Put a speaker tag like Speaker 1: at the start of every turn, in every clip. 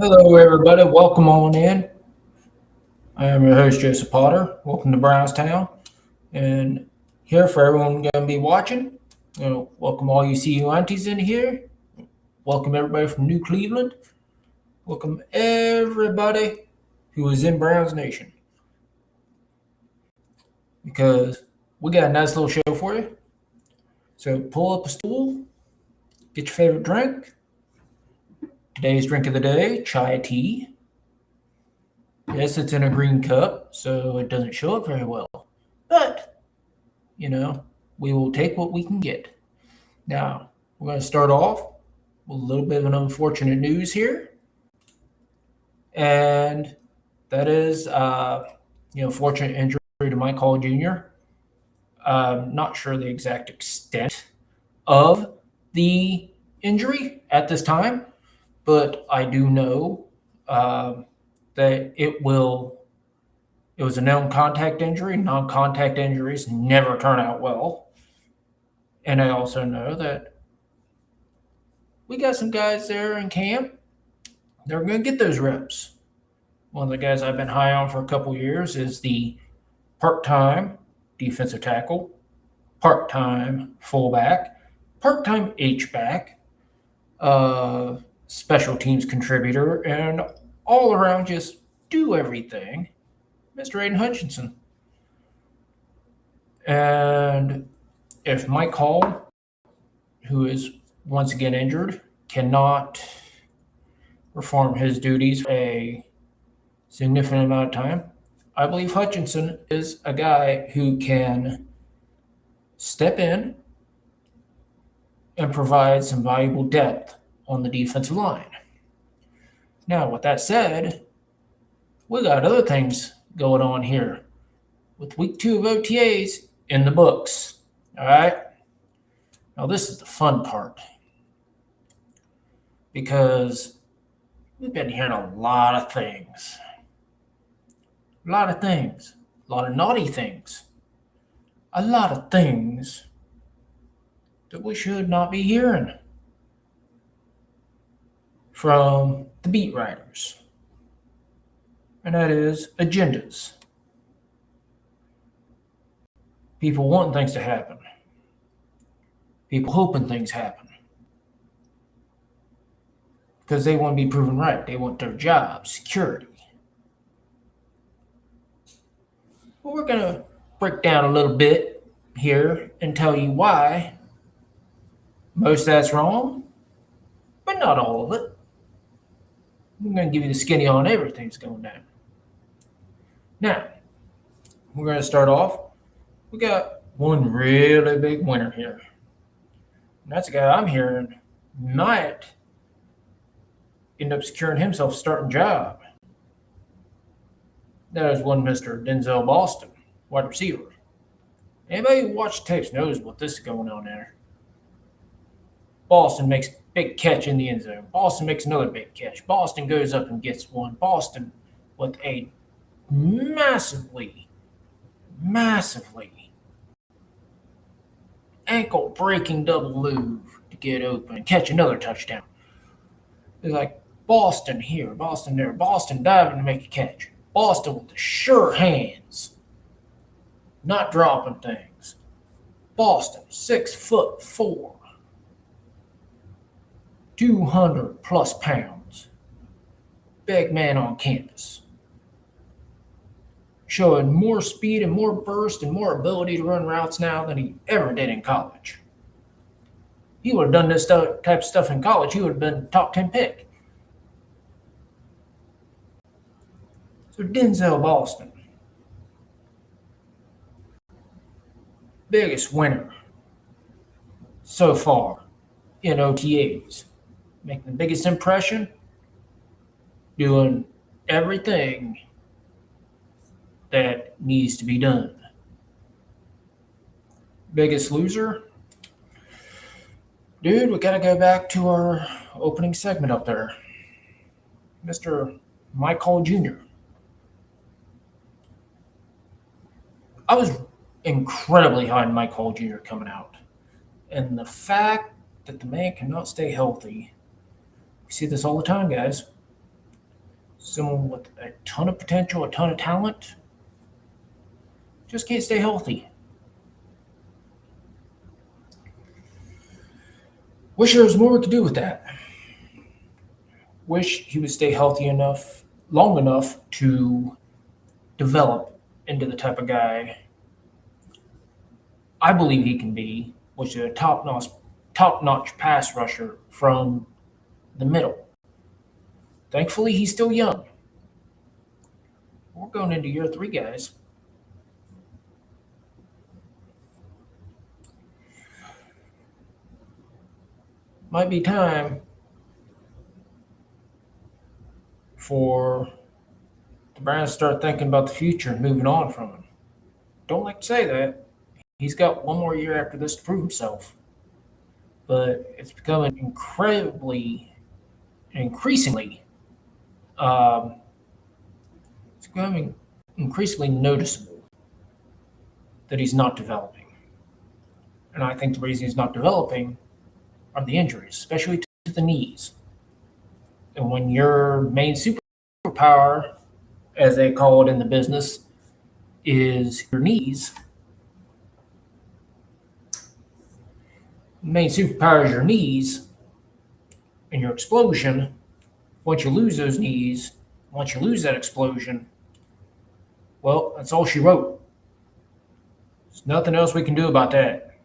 Speaker 1: Hello, everybody. Welcome on in. I am your host, Joseph Potter. Welcome to Brownstown. And here for everyone going to be watching, welcome all you CU aunties in here. Welcome everybody from New Cleveland. Welcome everybody who is in Browns Nation. Because we got a nice little show for you. So pull up a stool, get your favorite drink. Today's drink of the day, chai tea. Yes, it's in a green cup, so it doesn't show up very well. But, we will take what we can get. Now, we're going to start off with a little bit of an unfortunate news here. And that is, fortunate injury to Mike Hall Jr. Not sure the exact extent of the injury at this time, but I do know that it was a known contact injury. Non-contact injuries never turn out well. And I also know that we got some guys there in camp. They're going to get those reps. One of the guys I've been high on for a couple years is the part-time defensive tackle, part-time fullback, part-time H-back, special teams contributor, and all around just do everything, Mr. Aiden Hutchinson. And if Mike Hall, who is once again injured, cannot perform his duties for a significant amount of time, I believe Hutchinson is a guy who can step in and provide some valuable depth on the defensive line. Now, with that said, we got other things going on here with week 2 of OTAs in the books. All right? Now, this is the fun part because we've been hearing a lot of things. A lot of things. A lot of naughty things. A lot of things that we should not be hearing from the beat writers. And that is agendas. People wanting things to happen. People hoping things happen. Because they want to be proven right. They want their job, security. Well, we're going to break down a little bit here and tell you why most of that's wrong, but not all of it. I'm going to give you the skinny on everything's going down. Now, we're going to start off. We got one really big winner here. And that's a guy I'm hearing might end up securing himself a starting job. That is one Mr. Denzel Boston, wide receiver. Anybody who watched tapes knows what this is going on there. Boston makes a big catch in the end zone. Boston makes another big catch. Boston goes up and gets one. Boston with a massively ankle-breaking double move to get open and catch another touchdown. It's like Boston here, Boston there, Boston diving to make a catch. Boston with the sure hands, not dropping things. Boston, 6'4", 200+ pounds, big man on campus, showing more speed and more burst and more ability to run routes now than he ever did in college. He would have done this type of stuff in college. He would have been top 10 pick. So Denzel Boston, biggest winner so far in OTAs, making the biggest impression, doing everything that needs to be done. Biggest loser? Dude, we got to go back to our opening segment up there. Mr. Mike Hall Jr. I was incredibly high on Mike Hall Jr. coming out. And the fact that the man cannot stay healthy, we see this all the time, guys. Someone with a ton of potential, a ton of talent, just can't stay healthy. Wish there was more we could do with that. Wish he would stay healthy enough, long enough to develop into the type of guy I believe he can be, which is a top notch pass rusher from the middle. Thankfully, he's still young. We're going into year three, guys. Might be time for the Browns to start thinking about the future and moving on from him. Don't like to say that. He's got one more year after this to prove himself. But it's becoming increasingly, um, it's becoming increasingly noticeable that he's not developing. And I think the reason he's not developing are the injuries, especially to the knees. And when your main superpower, as they call it in the business, is your knees, main superpower is your knees and your explosion. Once you lose those knees, once you lose that explosion, well, that's all she wrote. There's nothing else we can do about that.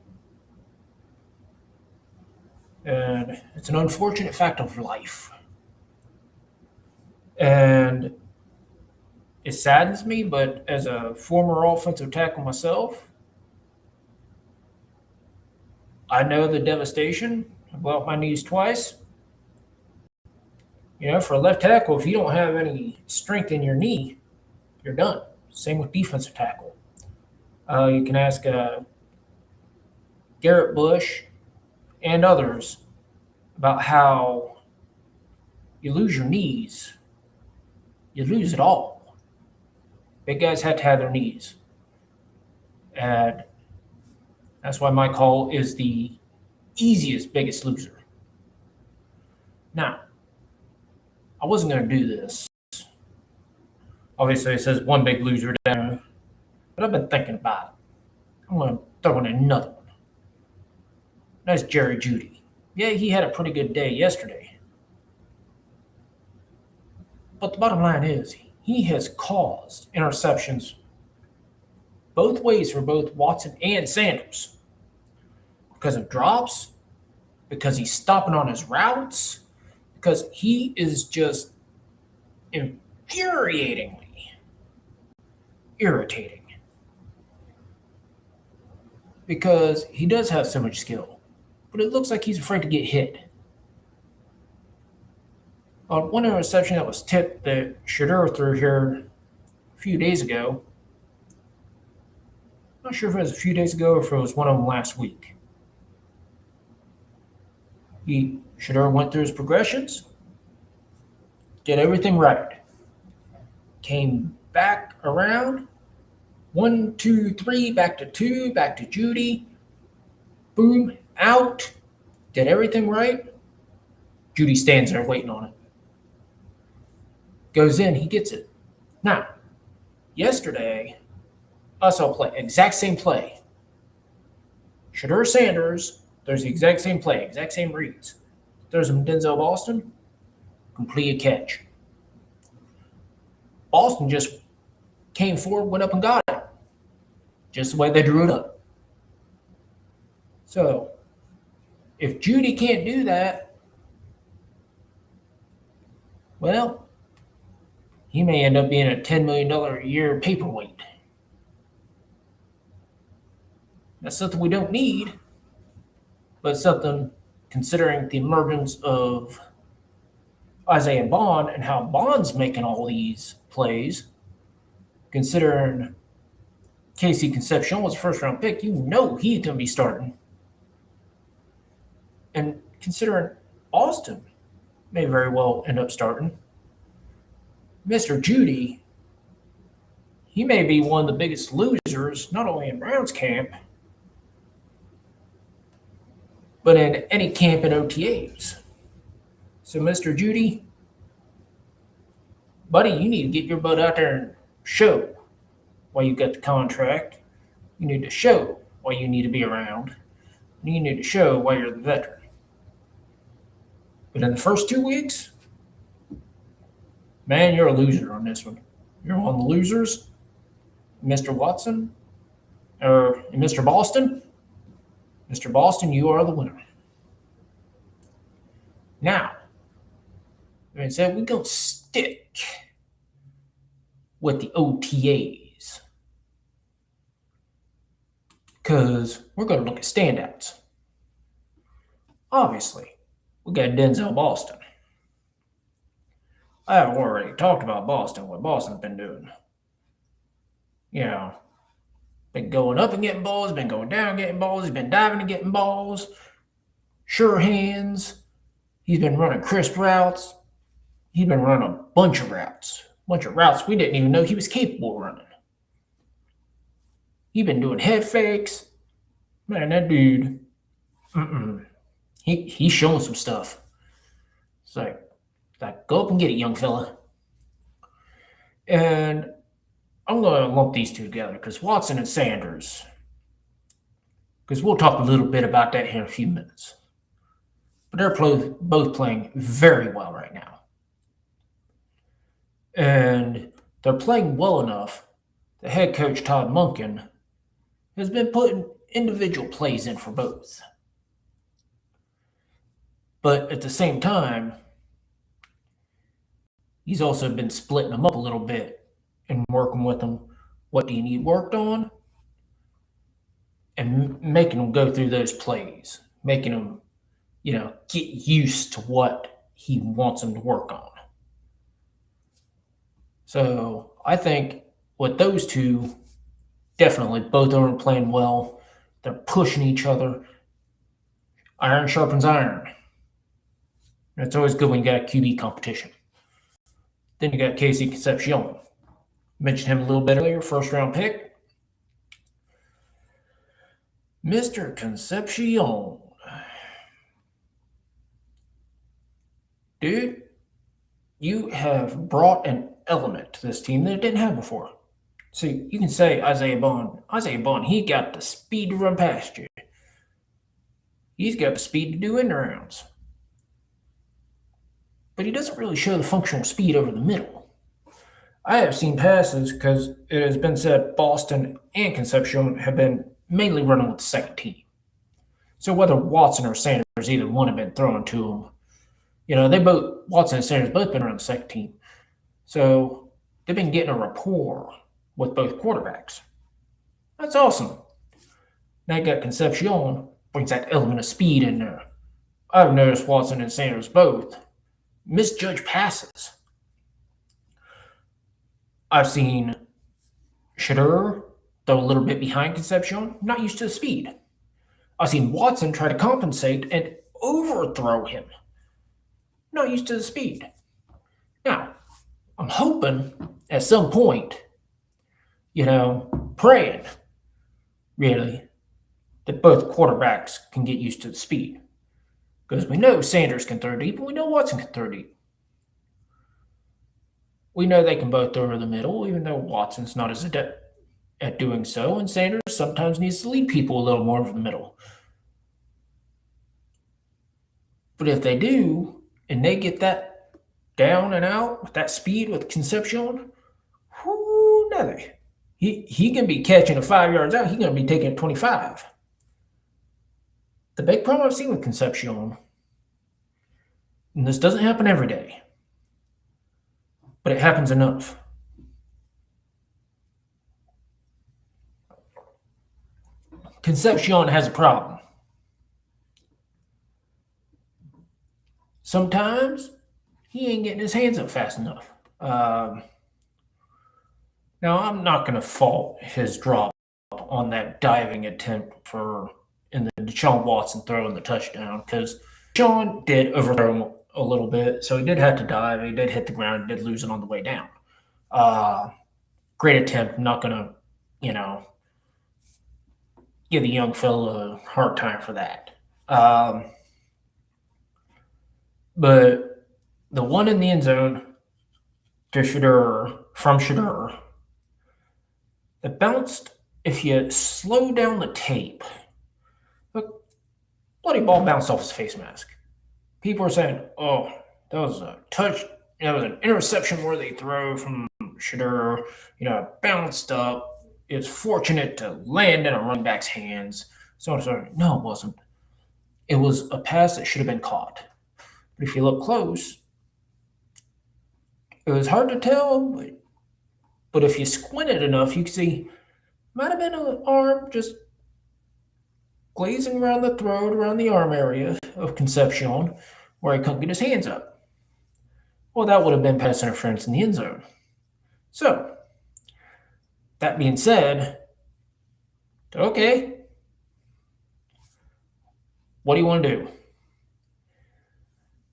Speaker 1: And it's an unfortunate fact of life. And it saddens me, but as a former offensive tackle myself, I know the devastation. I blew out my knees twice. For a left tackle, if you don't have any strength in your knee, you're done. Same with defensive tackle. You can ask Garrett Bush and others about how you lose your knees, you lose it all. Big guys have to have their knees. And that's why Mike Hall is the easiest, biggest loser. Now, I wasn't going to do this. Obviously, it says one big loser down, but I've been thinking about it. I'm going to throw in another one. That's Jerry Jeudy. Yeah, he had a pretty good day yesterday. But the bottom line is, he has caused interceptions both ways for both Watson and Sanders. Because of drops, because he's stopping on his routes, because he is just infuriatingly irritating. Because he does have so much skill, but it looks like he's afraid to get hit. On one interception that was tipped that Shadur threw here a few days ago, I'm not sure if it was a few days ago or if it was one of them last week. Shadur went through his progressions, did everything right, came back around, 1, 2, 3, back to 2, back to Jeudy, boom, out, did everything right. Jeudy stands there waiting on it. Goes in, he gets it. Now, yesterday, I saw play, exact same play. Shadur Sanders, there's the exact same play, exact same reads. There's him Denzel Boston, complete catch. Boston just came forward, went up and got it. Just the way they drew it up. So, if Jeudy can't do that, well, he may end up being a $10 million a year paperweight. That's something we don't need, but something considering the emergence of Isaiah Bond and how Bond's making all these plays, considering Casey Concepcion was a first-round pick, he's going to be starting. And considering Austin may very well end up starting, Mr. Jeudy, he may be one of the biggest losers, not only in Browns camp, but in any camp in OTAs. So, Mr. Jeudy, buddy, you need to get your butt out there and show why you got the contract. You need to show why you need to be around. You need to show why you're the veteran. But in the first 2 weeks, man, you're a loser on this one. You're one of the losers, Mr. Watson, or Mr. Boston. Mr. Boston, you are the winner. Now, like I said, we're going to stick with the OTAs because we're going to look at standouts. Obviously, we got Denzel Boston. I've already talked about Boston, what Boston's been doing. You know, been going up and getting balls, been going down getting balls, he's been diving and getting balls, sure hands, he's been running crisp routes, he's been running a bunch of routes we didn't even know he was capable of running. He's been doing head fakes. Man, that dude, he's showing some stuff. It's like, go up and get it, young fella. And I'm going to lump these two together because Watson and Sanders, because we'll talk a little bit about that here in a few minutes. But they're both playing very well right now. And they're playing well enough that head coach Todd Monken has been putting individual plays in for both. But at the same time, he's also been splitting them up a little bit and working with them. What do you need worked on? And making them go through those plays, making them, get used to what he wants them to work on. So I think with those two, definitely both of them are playing well. They're pushing each other. Iron sharpens iron. It's always good when you got a QB competition. Then you got Casey Concepcion. Mentioned him a little bit earlier, first round pick. Mr. Concepcion. Dude, you have brought an element to this team that it didn't have before. So you can say Isaiah Bond, he got the speed to run past you. He's got the speed to do end rounds. But he doesn't really show the functional speed over the middle. I have seen passes because it has been said Boston and Concepcion have been mainly running with the second team. So whether Watson or Sanders, either one have been thrown to them, Watson and Sanders both been around the second team. So they've been getting a rapport with both quarterbacks. That's awesome. Now you got Concepcion, brings that element of speed in there. I've noticed Watson and Sanders both misjudge passes. I've seen Shadur throw a little bit behind Concepcion, not used to the speed. I've seen Watson try to compensate and overthrow him, not used to the speed. Now, I'm hoping at some point, praying, really, that both quarterbacks can get used to the speed. Because we know Sanders can throw deep, and we know Watson can throw deep. We know they can both throw over the middle, even though Watson's not as adept at doing so, and Sanders sometimes needs to lead people a little more over the middle. But if they do, and they get that down and out with that speed with Concepcion, he can be catching it 5 yards out. He's going to be taking it 25. The big problem I've seen with Concepcion, and this doesn't happen every day, but it happens enough. Concepcion has a problem. Sometimes he ain't getting his hands up fast enough. Now, I'm not going to fault his drop on that diving attempt in the Deshaun Watson throw in the touchdown, because Deshaun did overthrow him a little bit, so he did have to dive. He did hit the ground, did lose it on the way down. Great attempt. Not going to, give the young fella a hard time for that. But the one in the end zone, to Shadur from Shadur that bounced. If you slow down the tape, the bloody ball bounced off his face mask. People are saying, "Oh, that was a touch. That was an interception-worthy throw from Shadur. It bounced up. It's fortunate to land in a running back's hands." So on and so on. No, it wasn't. It was a pass that should have been caught. But if you look close, it was hard to tell. But if you squinted enough, you could see might have been an arm just glazing around the throat, around the arm area of Concepcion, where he couldn't get his hands up. Well, that would have been pass interference in the end zone. So, that being said, okay, what do you want to do?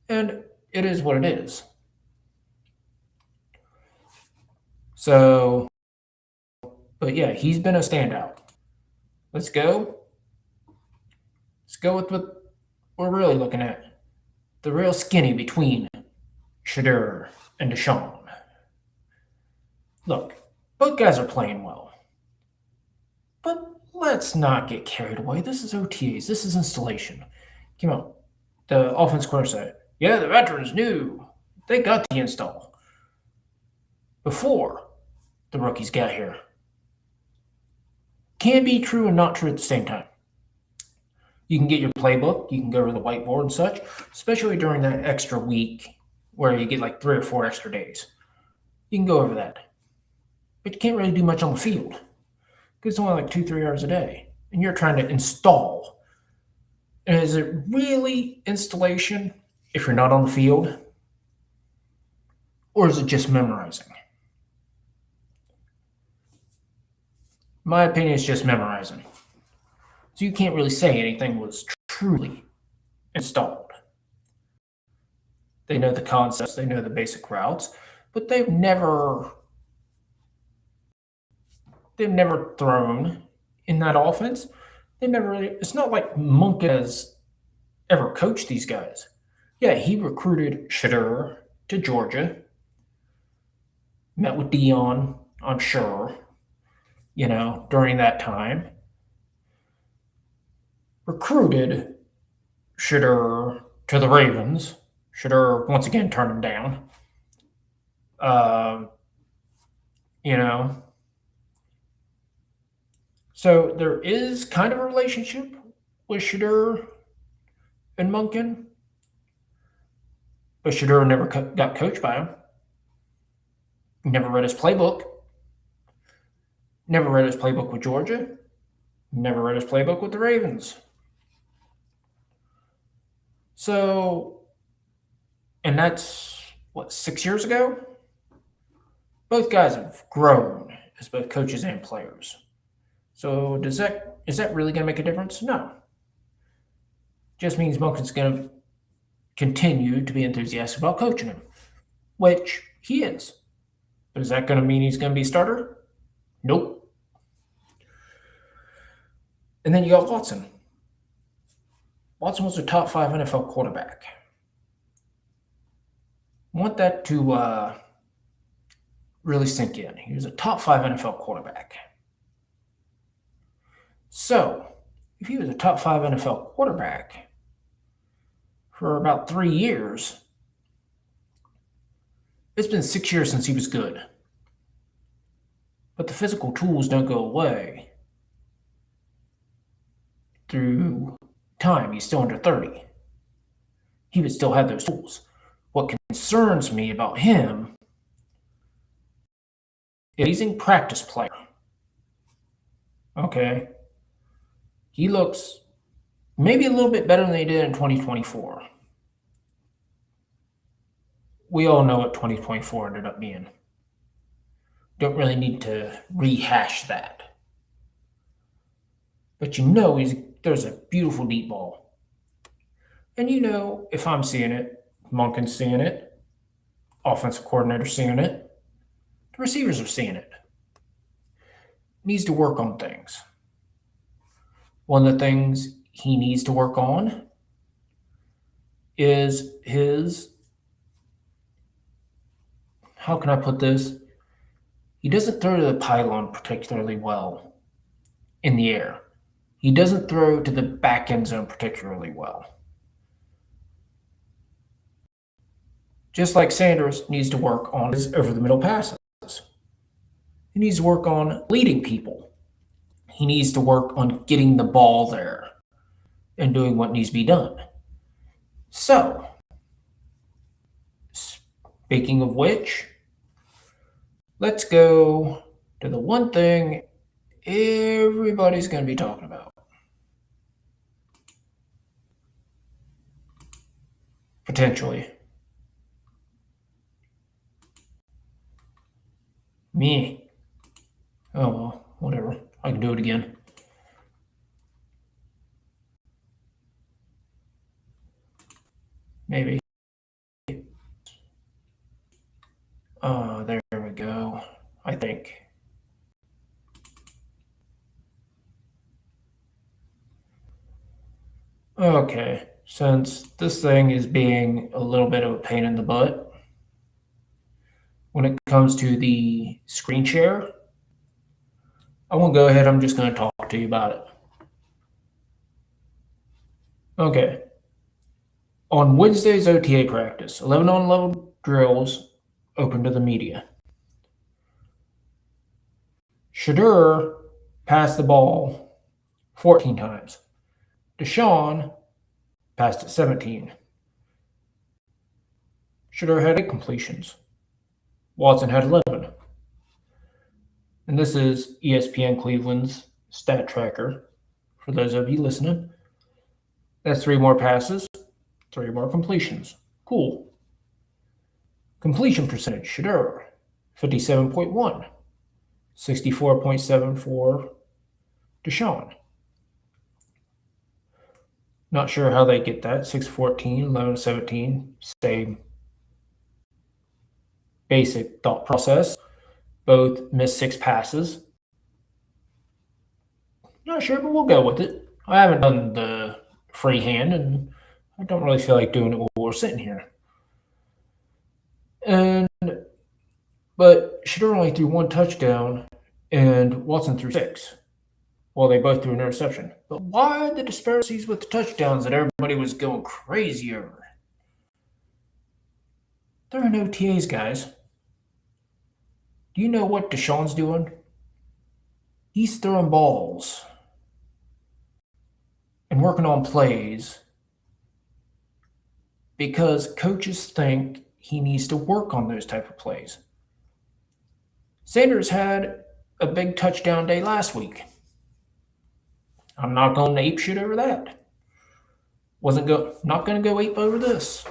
Speaker 1: And it is what it is. So, but yeah, he's been a standout. Let's go. Let's go with what we're really looking at. The real skinny between Shadur and Deshaun. Look, both guys are playing well. But let's not get carried away. This is OTAs. This is installation. Come on. The offense coordinator said, yeah, the veterans knew. They got the install before the rookies got here. Can be true and not true at the same time. You can get your playbook. You can go to the whiteboard and such, especially during that extra week where you get like 3 or 4 extra days. You can go over that. But you can't really do much on the field because it's only like 2-3 hours a day. And you're trying to install. And is it really installation if you're not on the field? Or is it just memorizing? My opinion is just memorizing. So you can't really say anything was truly installed. They know the concepts, they know the basic routes, but they've never thrown in that offense. It's not like Monk has ever coached these guys. Yeah, he recruited Shadur to Georgia, met with Dion, I'm sure, during that time. Recruited Shadur to the Ravens. Shadur once again turned him down. So there is kind of a relationship with Shadur and Monken, but Shadur never got coached by him. Never read his playbook. Never read his playbook with Georgia. Never read his playbook with the Ravens. So, and that's, 6 years ago? Both guys have grown as both coaches and players. So is that really going to make a difference? No. Just means Monken's going to continue to be enthusiastic about coaching him, which he is. But is that going to mean he's going to be a starter? Nope. And then you got Watson. Watson was a top 5 NFL quarterback. I want that to really sink in. He was a top 5 NFL quarterback. So, if he was a top 5 NFL quarterback for about 3 years, it's been 6 years since he was good. But the physical tools don't go away through time. He's still under 30. He would still have those tools. What concerns me about him is he's a practice player. Okay. He looks maybe a little bit better than he did in 2024. We all know what 2024 ended up being. Don't really need to rehash that. But there's a beautiful deep ball. And if I'm seeing it, Monken's seeing it, offensive coordinator's seeing it, the receivers are seeing it. Needs to work on things. One of the things he needs to work on is his how can I put this? He doesn't throw to the pylon particularly well in the air. He doesn't throw to the back end zone particularly well. Just like Sanders needs to work on his over the middle passes. He needs to work on leading people. He needs to work on getting the ball there and doing what needs to be done. So, speaking of which, let's go to the one thing everybody's going to be talking about. Potentially. Me. Oh well, whatever. I can do it again. Maybe. There we go. I think. Okay, since this thing is being a little bit of a pain in the butt when it comes to the screen share, I won't go ahead. I'm just going to talk to you about it. Okay. On Wednesday's OTA practice, 11 on 11 drills open to the media. Shadur passed the ball 14 times. Deshaun passed it 17. Shadur had 8 completions. Watson had 11. And this is ESPN Cleveland's stat tracker for those of you listening. That's 3 more passes, 3 more completions. Cool. Completion percentage, Shadur, 57.1. 64.7 for Deshaun. Not sure how they get that. 6-14, 11-17, same basic thought process. Both missed 6 passes. Not sure, but we'll go with it. I haven't done the freehand, and I don't really feel like doing it while we're sitting here. But Shadur only threw 1 touchdown, and Watson threw 6. Well, they both threw an interception. But why the disparities with the touchdowns that everybody was going crazy over? They're in OTAs, guys. Do you know what Deshaun's doing? He's throwing balls and working on plays because coaches think he needs to work on those type of plays. Sanders had a big touchdown day last week. I'm not going to ape shit over that. Not going to go ape over this.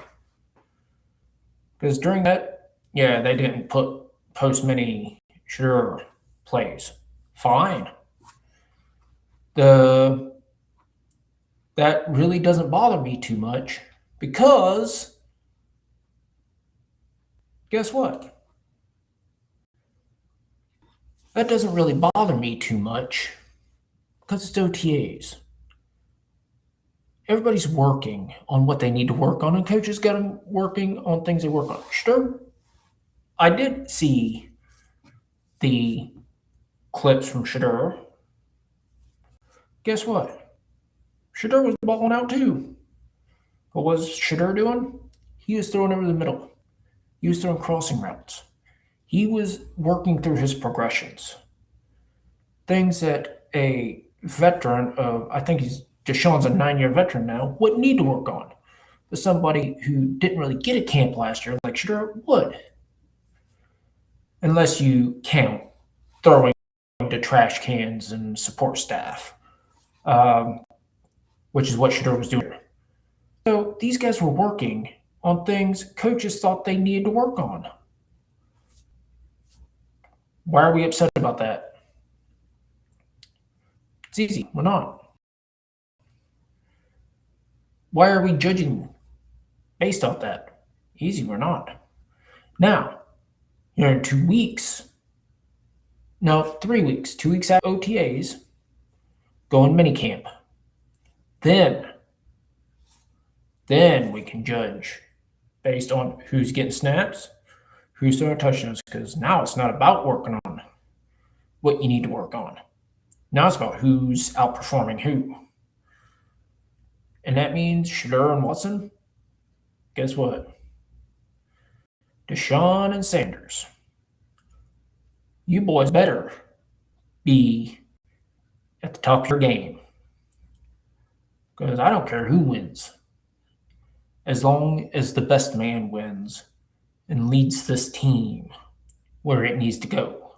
Speaker 1: Because during that, yeah, they didn't post many sure plays. Fine. That really doesn't bother me too much because guess what? That doesn't really bother me too much because it's OTAs. Everybody's working on what they need to work on, and coaches got them working on things they work on. Sure, I did see the clips from Shadur. Guess what? Shadur was balling out too. What was Shadur doing? He was throwing over the middle. He was throwing crossing routes. He was working through his progressions. Things that a veteran of, I think Deshaun's a 9-year veteran now, wouldn't need to work on. But somebody who didn't really get a camp last year, like Shadur, would. Unless you count throwing to trash cans and support staff, which is what Shadur was doing. So these guys were working on things coaches thought they needed to work on. Why are we upset about that? It's easy. We're not. Why are we judging based off that? Easy. We're not. Now, here in 2 weeks, no, 3 weeks, 2 weeks after OTAs, go in minicamp. Then we can judge based on who's getting snaps, who's throwing touchdowns, because now it's not about working on what you need to work on. Now it's about who's outperforming who. And that means Shador and Watson. Guess what? Deshaun and Sanders. You boys better be at the top of your game. Because I don't care who wins. As long as the best man wins and leads this team where it needs to go.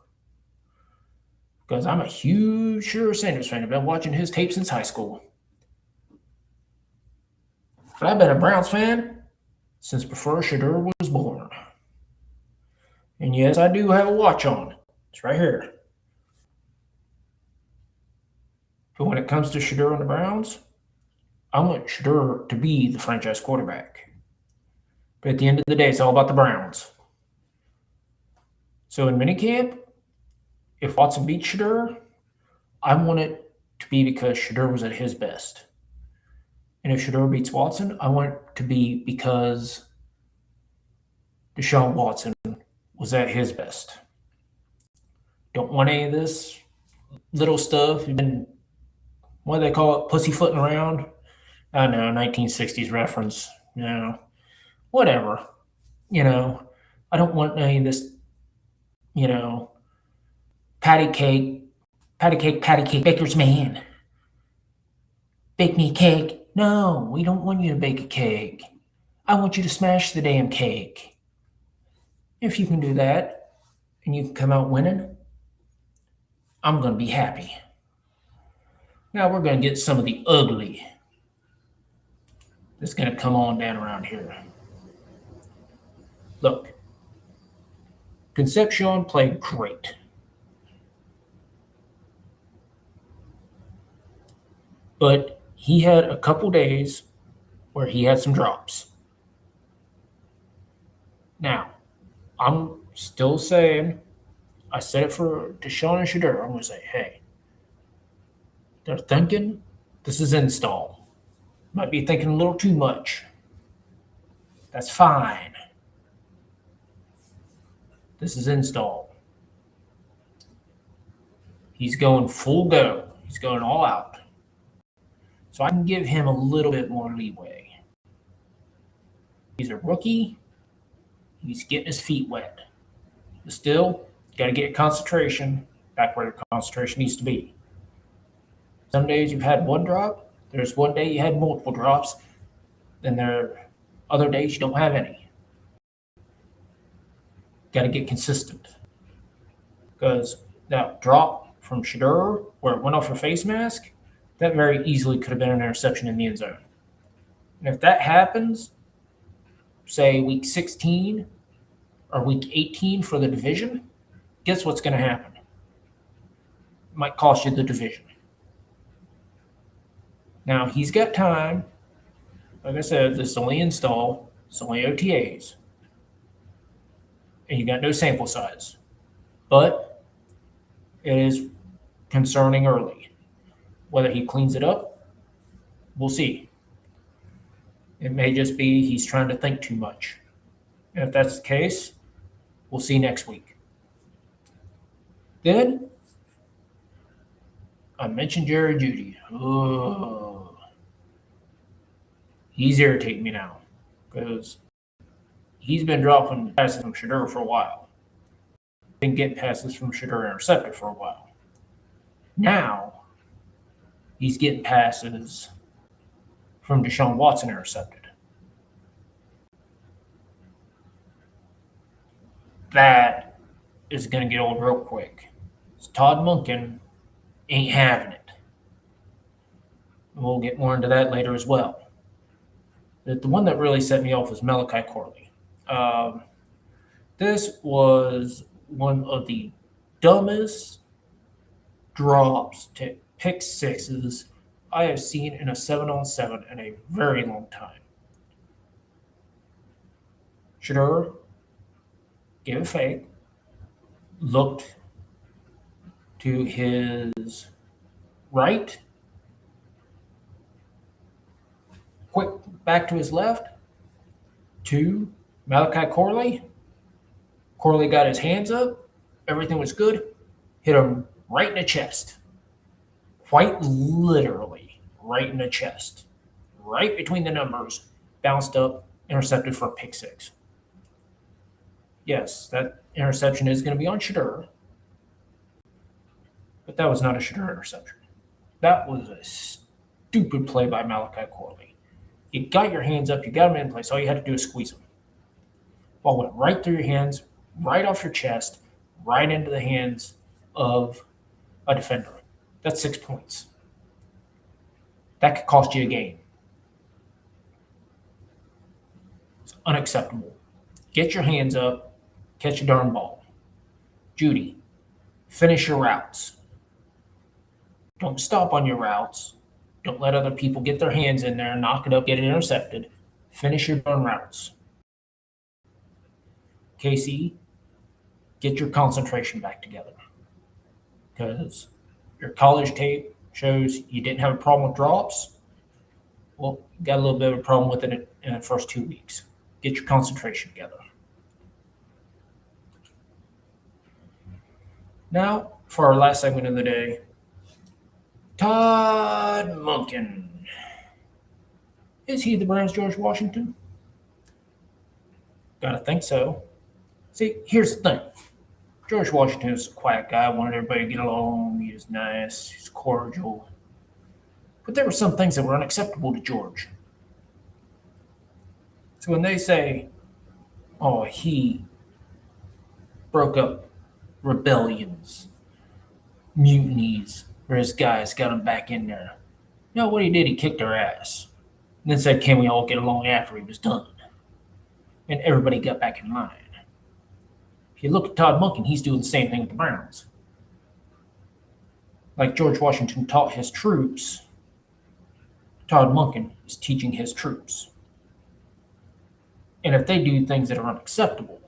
Speaker 1: Because I'm a huge Shador Sanders fan. I've been watching his tape since high school. But I've been a Browns fan since before Shador was born. And yes, I do have a watch on. It's right here. But when it comes to Shador and the Browns, I want Shador to be the franchise quarterback. But at the end of the day, it's all about the Browns. So in minicamp, if Watson beats Shador, I want it to be because Shador was at his best. And if Shador beats Watson, I want it to be because Deshaun Watson was at his best. Don't want any of this little stuff. What do they call it? Pussyfooting around? I don't know, 1960s reference. Whatever. I don't want any of this, patty cake, baker's man. Bake me a cake. No, we don't want you to bake a cake. I want you to smash the damn cake. If you can do that and you can come out winning, I'm going to be happy. Now we're going to get some of the ugly that's going to come on down around here. Look, Concepcion played great. But he had a couple days where he had some drops. Now, I'm still saying, I said it for Deshaun and Shador. I'm going to say, hey, they're thinking this is install. Might be thinking a little too much. That's fine. This is install. He's going full go. He's going all out. So I can give him a little bit more leeway. He's a rookie. He's getting his feet wet. But still, got to get concentration back where the concentration needs to be. Some days you've had one drop. There's one day you had multiple drops. Then there are other days you don't have any. Got to get consistent. Because that drop from Shador, where it went off your face mask, that very easily could have been an interception in the end zone. And if that happens, say week 16 or week 18 for the division, guess what's going to happen? It might cost you the division. Now, he's got time. Like I said, this is only install. It's only OTAs. And you got no sample size. But it is concerning early. Whether he cleans it up, we'll see. It may just be he's trying to think too much. And if that's the case, we'll see next week. Then, I mentioned Jerry Jeudy. Oh, he's irritating me now because he's been dropping passes from Shador for a while. Been getting passes from Shador intercepted for a while. Now, he's getting passes from Deshaun Watson intercepted. That is going to get old real quick. Todd Monken ain't having it. We'll get more into that later as well. The one that really set me off was Malachi Corley. This was one of the dumbest drops to pick sixes I have seen in a 7-on-7 in a very long time. Shador gave a fake, looked to his right, quick back to his left, to Malachi Corley, Corley got his hands up. Everything was good. Hit him right in the chest. Quite literally, right in the chest. Right between the numbers. Bounced up, intercepted for a pick six. Yes, that interception is going to be on Shadur, but that was not a Shadur interception. That was a stupid play by Malachi Corley. You got your hands up, you got him in place. All you had to do is squeeze him. Ball went right through your hands, right off your chest, right into the hands of a defender. That's 6 points. That could cost you a game. It's unacceptable. Get your hands up, catch a darn ball. Judy, finish your routes. Don't stop on your routes. Don't let other people get their hands in there, knock it up, get it intercepted. Finish your darn routes. Casey, get your concentration back together. Because your college tape shows you didn't have a problem with drops. Well, you got a little bit of a problem with it in the first 2 weeks. Get your concentration together. Now, for our last segment of the day, Todd Monken. Is he the Browns' George Washington? Gotta think so. See, here's the thing. George Washington was a quiet guy, wanted everybody to get along. He was nice, he was cordial. But there were some things that were unacceptable to George. So when they say, oh, he broke up rebellions, mutinies, where his guys got him back in there. No, what he did, he kicked their ass. And then said, can we all get along after he was done? And everybody got back in line. If you look at Todd Monken, he's doing the same thing with the Browns. Like George Washington taught his troops, Todd Monken is teaching his troops. And if they do things that are unacceptable,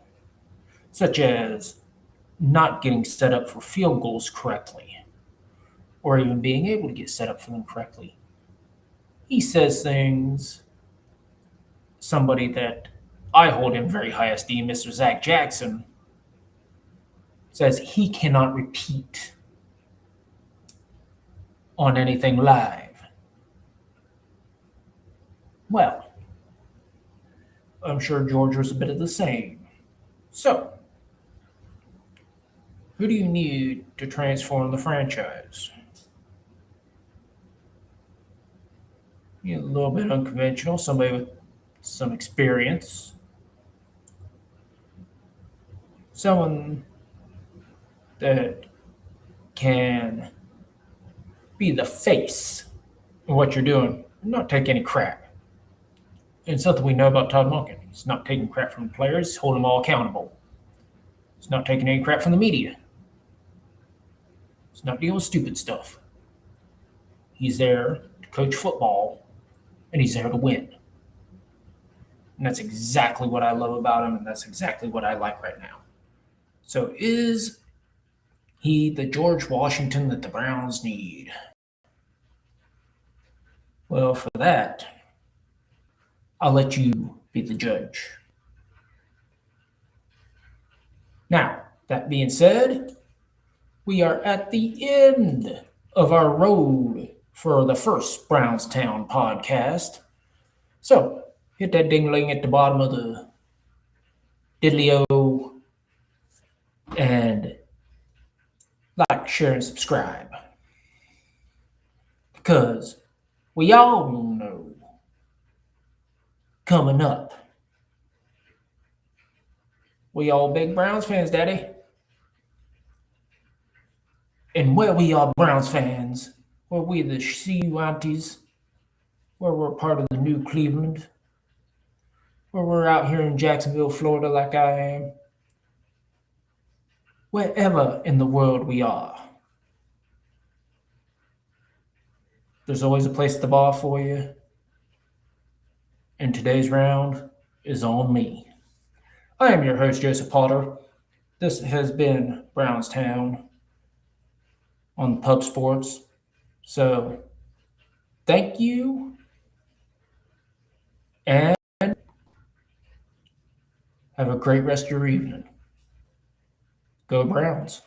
Speaker 1: such as not getting set up for field goals correctly, or even being able to get set up for them correctly, he says things. Somebody that I hold in very high esteem, Mr. Zach Jackson, says he cannot repeat on anything live. Well, I'm sure George was a bit of the same. So, who do you need to transform the franchise? You know, a little bit unconventional, somebody with some experience, someone that can be the face of what you're doing and not take any crap. And something we know about Todd Monken. He's not taking crap from the players, he's holding them all accountable. He's not taking any crap from the media. He's not dealing with stupid stuff. He's there to coach football, and he's there to win. And that's exactly what I love about him, and that's exactly what I like right now. So is he the George Washington that the Browns need? Well, for that, I'll let you be the judge. Now, that being said, we are at the end of our road for the first Brownstown podcast. So, hit that ding-a-ling at the bottom of the diddly-o and like, share, and subscribe. Because we all know coming up, we all big Browns fans, Daddy. And where we are Browns fans, where we the CU aunties, where we're part of the new Cleveland, where we're out here in Jacksonville, Florida like I am, wherever in the world we are, there's always a place at the bar for you. And today's round is on me. I am your host, Joseph Potter. This has been Brownstown on Pub Sports. So, thank you, and have a great rest of your evening. Go Browns.